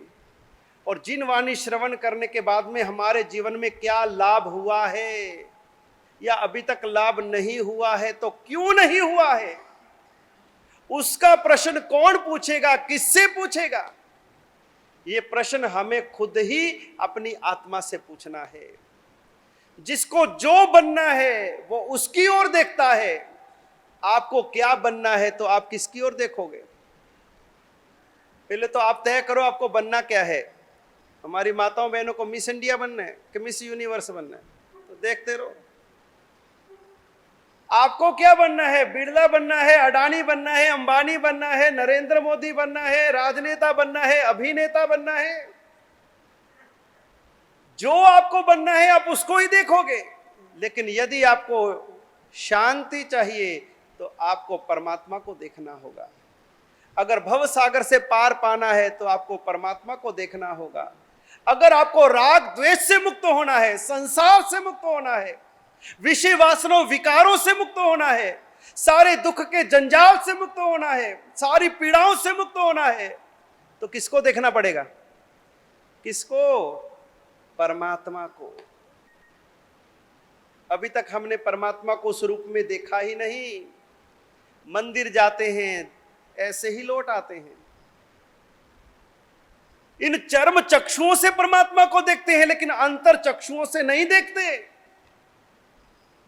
और जिन वाणी श्रवण करने के बाद में हमारे जीवन में क्या लाभ हुआ है, या अभी तक लाभ नहीं हुआ है तो क्यों नहीं हुआ है, उसका प्रश्न कौन पूछेगा, किससे पूछेगा? ये प्रश्न हमें खुद ही अपनी आत्मा से पूछना है। जिसको जो बनना है वो उसकी ओर देखता है। आपको क्या बनना है तो आप किसकी ओर देखोगे? पहले तो आप तय करो आपको बनना क्या है। हमारी माताओं बहनों को मिस इंडिया बनना है कि मिस यूनिवर्स बनना है, तो देखते रहो। आपको क्या बनना है? बिरला बनना है, अडानी बनना है, अंबानी बनना है, नरेंद्र मोदी बनना है, राजनेता बनना है, अभिनेता बनना है? जो आपको बनना है आप उसको ही देखोगे। लेकिन यदि आपको शांति चाहिए तो आपको परमात्मा को देखना होगा। अगर भव सागर से पार पाना है तो आपको परमात्मा को देखना होगा। अगर आपको राग द्वेष से मुक्त होना है, संसार से मुक्त होना है, विषय वासनाओं विकारों से मुक्त होना है, सारे दुख के जंजाल से मुक्त होना है, सारी पीड़ाओं से मुक्त होना है, तो किसको देखना पड़ेगा? किसको? परमात्मा को। अभी तक हमने परमात्मा को उस रूप में देखा ही नहीं। मंदिर जाते हैं, ऐसे ही लौट आते हैं। इन चर्म चक्षुओं से परमात्मा को देखते हैं, लेकिन अंतर चक्षुओं से नहीं देखते।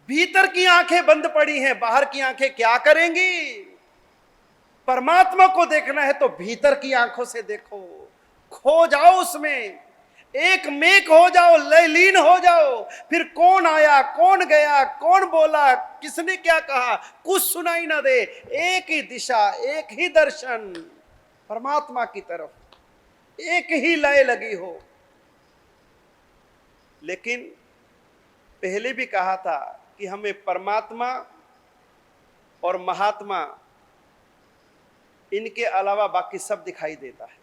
भीतर की आंखें बंद पड़ी हैं, बाहर की आंखें क्या करेंगी? परमात्मा को देखना है तो भीतर की आंखों से देखो, खो जाओ उसमें, एक मेक हो जाओ, लयलीन हो जाओ। फिर कौन आया, कौन गया, कौन बोला, किसने क्या कहा, कुछ सुनाई ना दे। एक ही दिशा, एक ही दर्शन, परमात्मा की तरफ, एक ही लय लगी हो। लेकिन पहले भी कहा था कि हमें परमात्मा और महात्मा, इनके अलावा बाकी सब दिखाई देता है।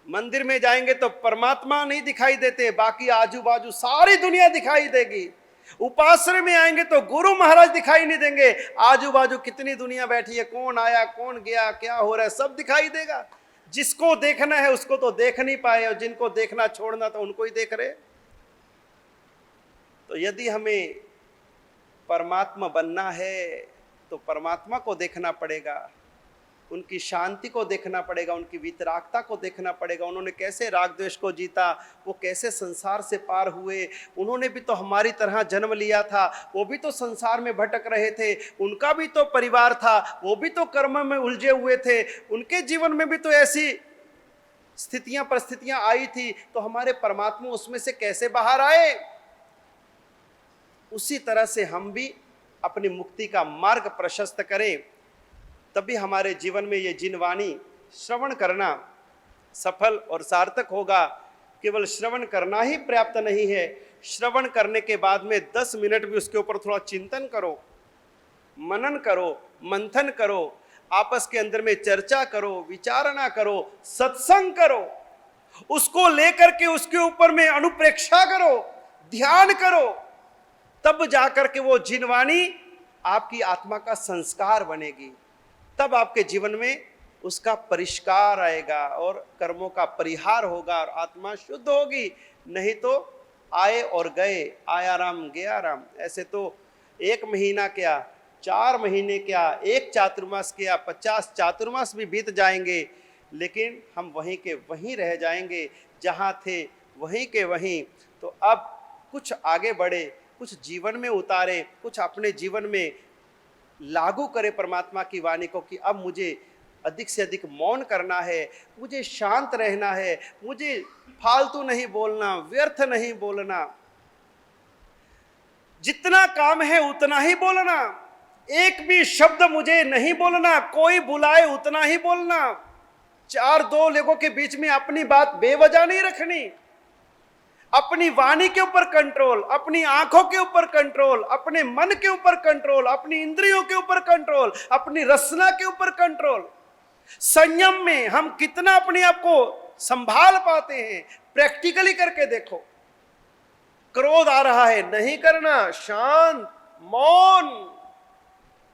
मंदिर में जाएंगे तो परमात्मा नहीं दिखाई देते, बाकी आजू बाजू सारी दुनिया दिखाई देगी। उपासना में आएंगे तो गुरु महाराज दिखाई नहीं देंगे, आजू बाजू कितनी दुनिया बैठी है, कौन आया, कौन गया, क्या हो रहा है, सब दिखाई देगा। जिसको देखना है उसको तो देख नहीं पाए, और जिनको देखना छोड़ना तो उनको ही देख रहे। तो यदि हमें परमात्मा बनना है तो परमात्मा को देखना पड़ेगा, उनकी शांति को देखना पड़ेगा, उनकी वितरागता को देखना पड़ेगा। उन्होंने कैसे राग द्वेष को जीता, वो कैसे संसार से पार हुए। उन्होंने भी तो हमारी तरह जन्म लिया था, वो भी तो संसार में भटक रहे थे, उनका भी तो परिवार था, वो भी तो कर्म में उलझे हुए थे, उनके जीवन में भी तो ऐसी स्थितियां परिस्थितियां आई थी। तो हमारे परमात्मा उसमें से कैसे बाहर आए? उसी तरह से हम भी अपनी मुक्ति का मार्ग प्रशस्त करें, तभी हमारे जीवन में ये जिनवाणी श्रवण करना सफल और सार्थक होगा। केवल श्रवण करना ही पर्याप्त नहीं है, श्रवण करने के बाद में 10 मिनट भी उसके ऊपर थोड़ा चिंतन करो, मनन करो, मंथन करो, आपस के अंदर में चर्चा करो, विचारणा करो, सत्संग करो, उसको लेकर के उसके ऊपर में अनुप्रेक्षा करो, ध्यान करो, तब जाकर के वो जिनवाणी आपकी आत्मा का संस्कार बनेगी। तब आपके जीवन में उसका परिष्कार आएगा और कर्मों का परिहार होगा और आत्मा शुद्ध होगी। नहीं तो आए और गए, आया राम गया राम। ऐसे तो 1 महीना क्या, 4 महीने क्या, 1 चातुर्मास क्या, 50 चातुर्मास भी बीत जाएंगे, लेकिन हम वहीं के वहीं रह जाएंगे, जहाँ थे वहीं के वहीं। तो अब कुछ आगे बढ़े, कुछ जीवन में उतारे, कुछ अपने जीवन में लागू करे परमात्मा की वाणी को कि अब मुझे अधिक से अधिक मौन करना है, मुझे शांत रहना है, मुझे फालतू नहीं बोलना, व्यर्थ नहीं बोलना, जितना काम है उतना ही बोलना, एक भी शब्द मुझे नहीं बोलना, कोई बुलाए उतना ही बोलना, 4 लोगों के बीच में अपनी बात बेवजह नहीं रखनी, अपनी वाणी के ऊपर कंट्रोल, अपनी आंखों के ऊपर कंट्रोल, अपने मन के ऊपर कंट्रोल, अपनी इंद्रियों के ऊपर कंट्रोल, अपनी रसना के ऊपर कंट्रोल। संयम में हम कितना अपने आप को संभाल पाते हैं, प्रैक्टिकली करके देखो। क्रोध आ रहा है, नहीं करना, शांत, मौन,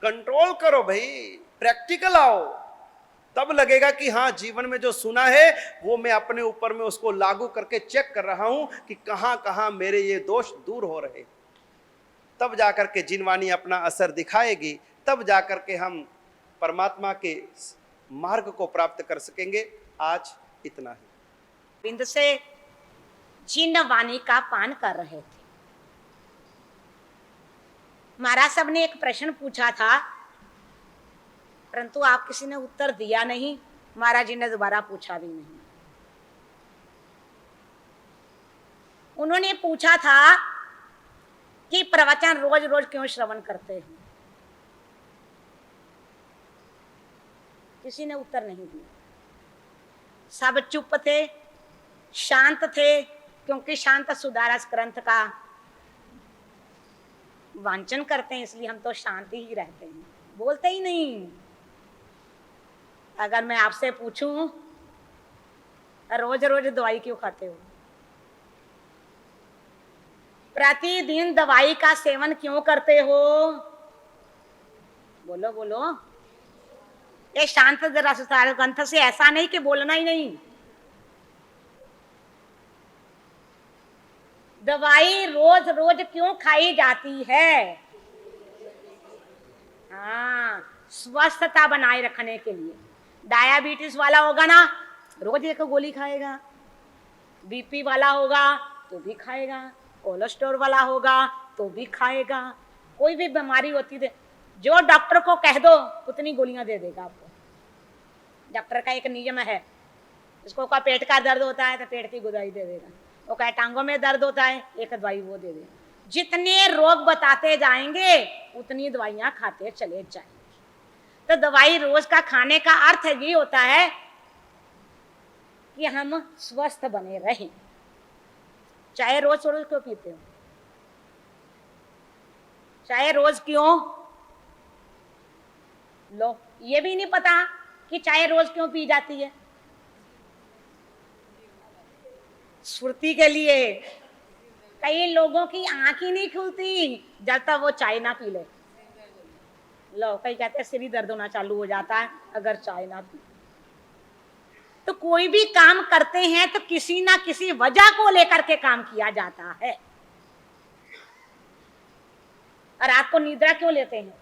कंट्रोल करो भाई, प्रैक्टिकल आओ, तब लगेगा कि हाँ, जीवन में जो सुना है वो मैं अपने ऊपर में उसको लागू करके चेक कर रहा हूं कि कहां कहां मेरे ये दोष दूर हो रहे। तब जाकर के जिनवाणी अपना असर दिखाएगी, तब जाकर के हम परमात्मा के मार्ग को प्राप्त कर सकेंगे। आज इतना ही। बिंद से जिनवाणी का पान कर रहे थे। महाराज साहब ने एक प्रश्न पूछा था, परंतु आप किसी ने उत्तर दिया नहीं, महाराज जी ने दोबारा पूछा भी नहीं। उन्होंने पूछा था कि प्रवचन रोज रोज क्यों श्रवण करते हैं? किसी ने उत्तर नहीं दिया, सब चुप थे, शांत थे, क्योंकि शांत सुधारस ग्रंथ का वांछन करते हैं, इसलिए हम तो शांति ही रहते हैं, बोलते ही नहीं। अगर मैं आपसे पूछूं रोज रोज दवाई क्यों खाते हो, प्रतिदिन दवाई का सेवन क्यों करते हो, बोलो बोलो। ये शांत जरा सुधार ग्रंथ से ऐसा नहीं कि बोलना ही नहीं। दवाई रोज रोज क्यों खाई जाती है? हाँ, स्वस्थता बनाए रखने के लिए। डायबिटीज वाला होगा ना, रोज एक गोली खाएगा। बीपी वाला होगा तो भी खाएगा। कोलेस्ट्रॉल वाला होगा तो भी खाएगा। कोई भी बीमारी होती है, जो डॉक्टर को कह दो उतनी गोलियां दे देगा आपको। डॉक्टर का एक नियम है, इसको का पेट का दर्द होता है तो पेट की दवाई दे देगा, वो कहे टांगों में दर्द होता है एक दवाई वो दे देगा। जितने रोग बताते जाएंगे उतनी दवाइयां खाते चले जाएंगे। तो दवाई रोज का खाने का अर्थ ये होता है कि हम स्वस्थ बने रहें। चाहे रोज रोज क्यों पीते हो, चाहे रोज क्यों लो, ये भी नहीं पता कि चाय रोज क्यों पी जाती है। स्फूर्ति के लिए। कई लोगों की आंख ही नहीं खुलती जब तक वो चाय ना पी ले। लो, कई कहते हैं सिर दर्द होना चालू हो जाता है अगर चाय ना पी। तो कोई भी काम करते हैं तो किसी ना किसी वजह को लेकर के काम किया जाता है। और रात को निद्रा क्यों लेते हैं?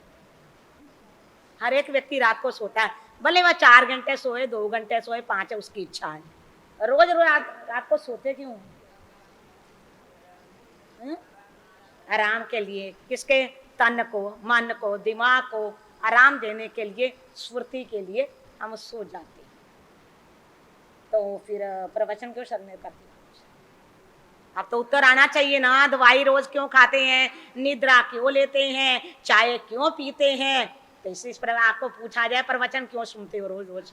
हर एक व्यक्ति रात को सोता है, भले वह 4 घंटे सोए, 2 घंटे सोए, 5 उसकी इच्छा है। रोज रोज रात को सोते क्यों? आराम के लिए। किसके? तन को, मन को, दिमाग को आराम देने के लिए, स्फूर्ति के लिए हम सो जाते हैं। तो फिर प्रवचन क्यों सुनने करते हैं? अब तो उत्तर आना चाहिए ना। दवाई रोज क्यों खाते हैं, निद्रा क्यों लेते हैं, चाय क्यों पीते हैं? तो इस पर आपको पूछा जाए प्रवचन क्यों सुनते हो रोज रोज?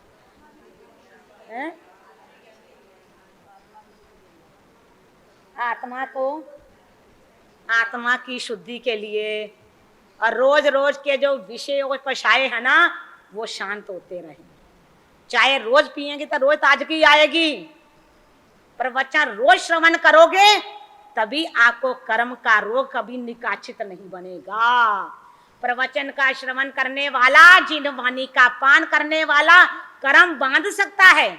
आत्मा की शुद्धि के लिए। और रोज रोज के जो विषय और पशाए है ना, वो शांत होते रहे। चाहे रोज पिएंगे तो रोज ताजगी आएगी। प्रवचन रोज श्रवण करोगे तभी आपको कर्म का रोग कभी निकाचित नहीं बनेगा। प्रवचन का श्रवण करने वाला, जिन वाणी का पान करने वाला कर्म बांध सकता है,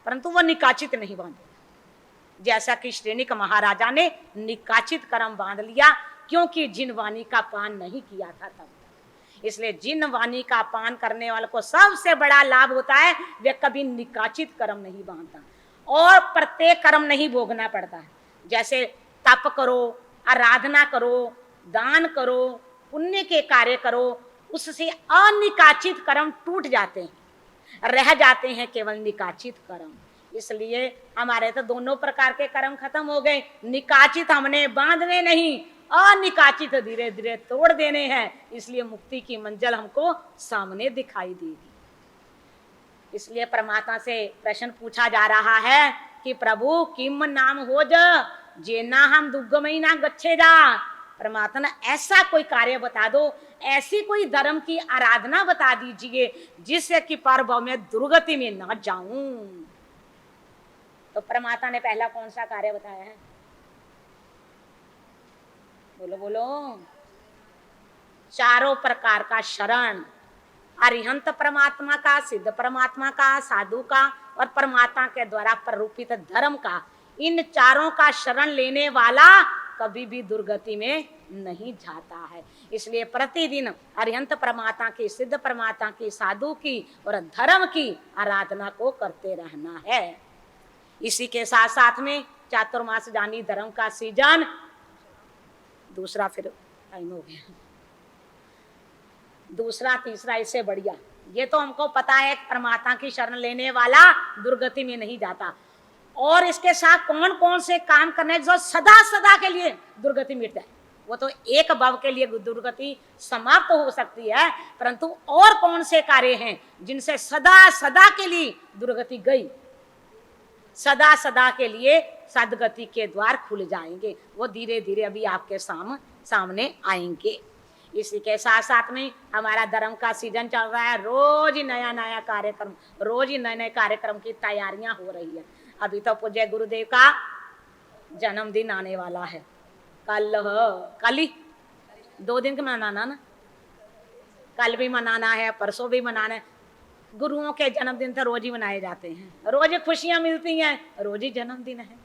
परंतु वो निकाचित नहीं बांधे। जैसा कि श्रेणिक महाराजा ने निकाचित कर्म बांध लिया, क्योंकि जिन वाणी का पान नहीं किया था तब। इसलिए जिन वाणी का पान करने वाले को सबसे बड़ा लाभ होता है, वे कभी निकाचित कर्म नहीं बांधता और प्रत्येक कर्म नहीं भोगना पड़ता है। जैसे तप करो, आराधना करो, दान करो, पुण्य के कार्य करो, उससे अनिकाचित कर्म टूट जाते हैं, रह जाते हैं केवल निकाचित कर्म। इसलिए हमारे तो दोनों प्रकार के कर्म खत्म हो गए। निकाचित हमने बांधने नहीं, अनिकाचित धीरे धीरे तोड़ देने हैं। इसलिए मुक्ति की मंजिल हमको सामने दिखाई देगी। इसलिए परमात्मा से प्रश्न पूछा जा रहा है कि प्रभु किम नाम हो जेना हम दुर्गमई ना गच्छेदा। परमात्मा ने ऐसा कोई कार्य बता दो, ऐसी कोई धर्म की आराधना बता दीजिए जिससे कि परभव में दुर्गति में ना जाऊं। तो परमात्मा ने पहला कौन सा कार्य बताया है? बोलो बोलो। चारों प्रकार का शरण, अरिहंत परमात्मा का, सिद्ध परमात्मा का, साधु का और परमात्मा के द्वारा प्ररूपित धर्म का, इन चारों का शरण लेने वाला कभी भी दुर्गति में नहीं जाता है। इसलिए प्रतिदिन अरिहंत परमात्मा की, सिद्ध परमात्मा की, साधु की और धर्म की आराधना को करते रहना है। इसी के साथ साथ में चातुर्मास जानी धर्म का सीजन, दूसरा फिर टाइम हो गया, दूसरा तीसरा इससे बढ़िया। ये तो हमको पता है परमात्मा की शरण लेने वाला दुर्गति में नहीं जाता। और इसके साथ कौन कौन से काम करने जो सदा सदा के लिए दुर्गति मिट जाए। वो तो एक भव के लिए दुर्गति समाप्त हो सकती है, परंतु और कौन से कार्य हैं जिनसे सदा सदा के लिए दुर्गति गई, सदा सदा के लिए सदगति के द्वार खुल जाएंगे। वो धीरे धीरे अभी आपके सामने आएंगे। इसी के साथ साथ में हमारा धर्म का सीजन चल रहा है, रोज ही नया नया कार्यक्रम, रोज ही नए नए कार्यक्रम की तैयारियां हो रही है। अभी तो पूज्य गुरुदेव का जन्मदिन आने वाला है, कल ही 2 दिन का मनाना ना, कल भी मनाना है, परसों भी मनाना है। गुरुओं के जन्मदिन तो रोज ही मनाए जाते हैं, रोज खुशियां मिलती हैं, रोज ही जन्मदिन है।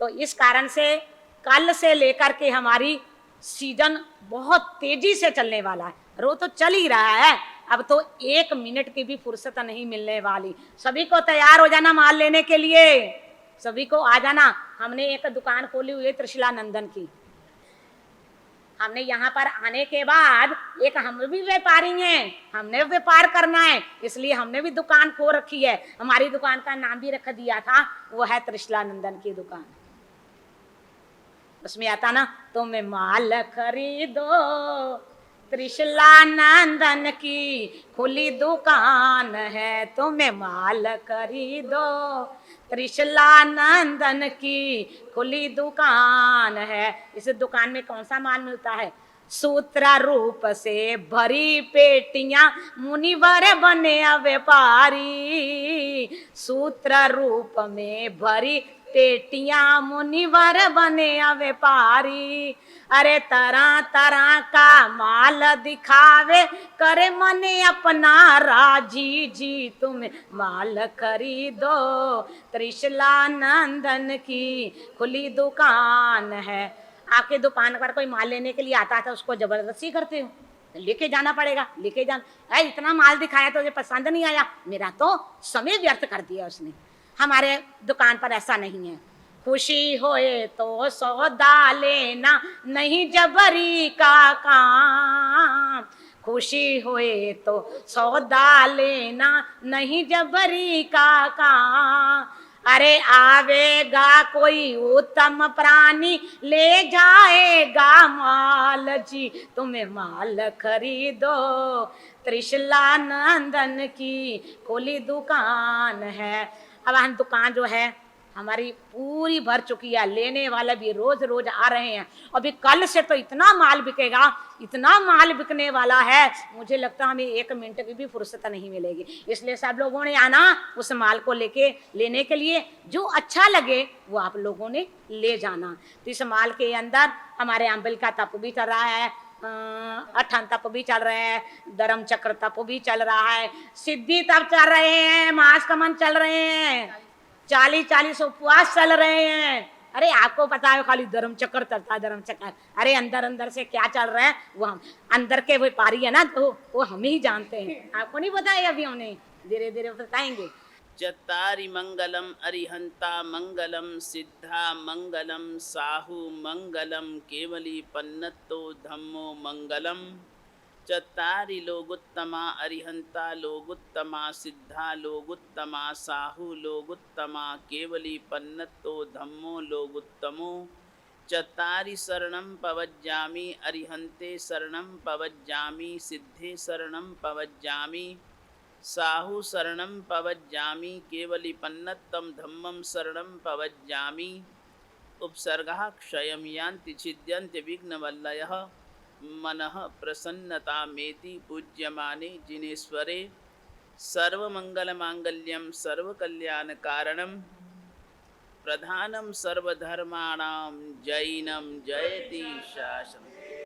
तो इस कारण से कल से लेकर के हमारी सीजन बहुत तेजी से चलने वाला है। रोज तो चल ही रहा है, अब तो 1 मिनट की भी फुर्सत नहीं मिलने वाली। सभी को तैयार हो जाना माल लेने के लिए, सभी को आ जाना। हमने एक दुकान खोली हुई है त्रिशला नंदन की। हमने यहाँ पर आने के बाद एक हम भी व्यापारी हैं, हमने व्यापार करना है, इसलिए हमने भी दुकान खोल रखी है। हमारी दुकान का नाम भी रख दिया था, वो है त्रिशला नंदन की दुकान। उसमें आता ना, तुम माल खरीदो त्रिशला नंदन की खुली दुकान है, तुम्हें माल खरीदो त्रिशला नंदन की खुली दुकान है। इस दुकान में कौन सा माल मिलता है? सूत्र रूप से भरी पेटियां मुनिवर बने व्यापारी, सूत्र रूप में भरी पेटियां मुनिवर बने व्यापारी। अरे तरह तरह का माल दिखावे करे मने अपना राजी जी, तुम माल खरीदो त्रिशला नंदन की खुली दुकान है। आपके दुकान पर कोई माल लेने के लिए आता था, उसको जबरदस्ती करते हो, लेके जाना पड़ेगा, लेके जाना। इतना माल दिखाया तो मुझे पसंद नहीं आया, मेरा तो समय व्यर्थ कर दिया उसने। हमारे दुकान पर ऐसा नहीं है। खुशी होए तो सौदा लेना, नहीं जबरी का काम। खुशी होए तो सौदा लेना, नहीं जबरी का काम। अरे आवेगा कोई उत्तम प्राणी, ले जाएगा माल जी, तुम्हें माल खरीदो त्रिशला नंदन की खुली दुकान है। अब हम दुकान जो है हमारी पूरी भर चुकी है, लेने वाले भी रोज रोज आ रहे हैं। अभी कल से तो इतना माल बिकेगा, इतना माल बिकने वाला है, मुझे लगता है हमें 1 मिनट की भी फुर्सत नहीं मिलेगी। इसलिए सब लोगों ने आना उस माल को लेने के लिए, जो अच्छा लगे वो आप लोगों ने ले जाना। तो इस माल के अंदर हमारे अम्बिल का तप भी चल रहा है, अठन तप भी चल रहे हैं, धर्म चक्र तप भी चल रहा है, सिद्धि तप चल रहे हैं, मास कमन चल रहे हैं, 40-40 उपवास चल रहे हैं। अरे आपको पता है खाली धर्म चक्र चलता है, धर्म चक्र। अरे अंदर अंदर से क्या चल रहा है वो हम अंदर के व्यापारी है ना, तो वो हम ही जानते हैं। आपको नहीं पता है, अभी हमने धीरे धीरे बताएंगे। चत्तारि मंगलम अरिहंता मंगलम सिद्धा मंगलम साहु मंगलम केवली पन्नतो धम्मो मंगलम। चत्तारि लोगुत्तमा अरिहंता लोगुत्तमा सिद्धा लोगुत्तमा साहु लोगुत्तमा केवली पन्नतो धम्मो लोगुत्तमो। चत्तारि शरणं पवज्जामि अरिहंते शरणं पवज्जामि सिद्धे शरणं पवज्जामि साहु शरणं पवज्जामि केवली पन्नत्तं धम्मं शरणं पवज्जामि। उपसर्गः क्षयं यान्ति छिद्यन्ति विघ्नवल्लयः मनः प्रसन्नतामेति पूज्यमाने जिनेश्वरे। सर्वमंगलमांगल्यं सर्वकल्याणकारणं प्रधानं सर्वधर्माणां जैनं जयति शासनम्।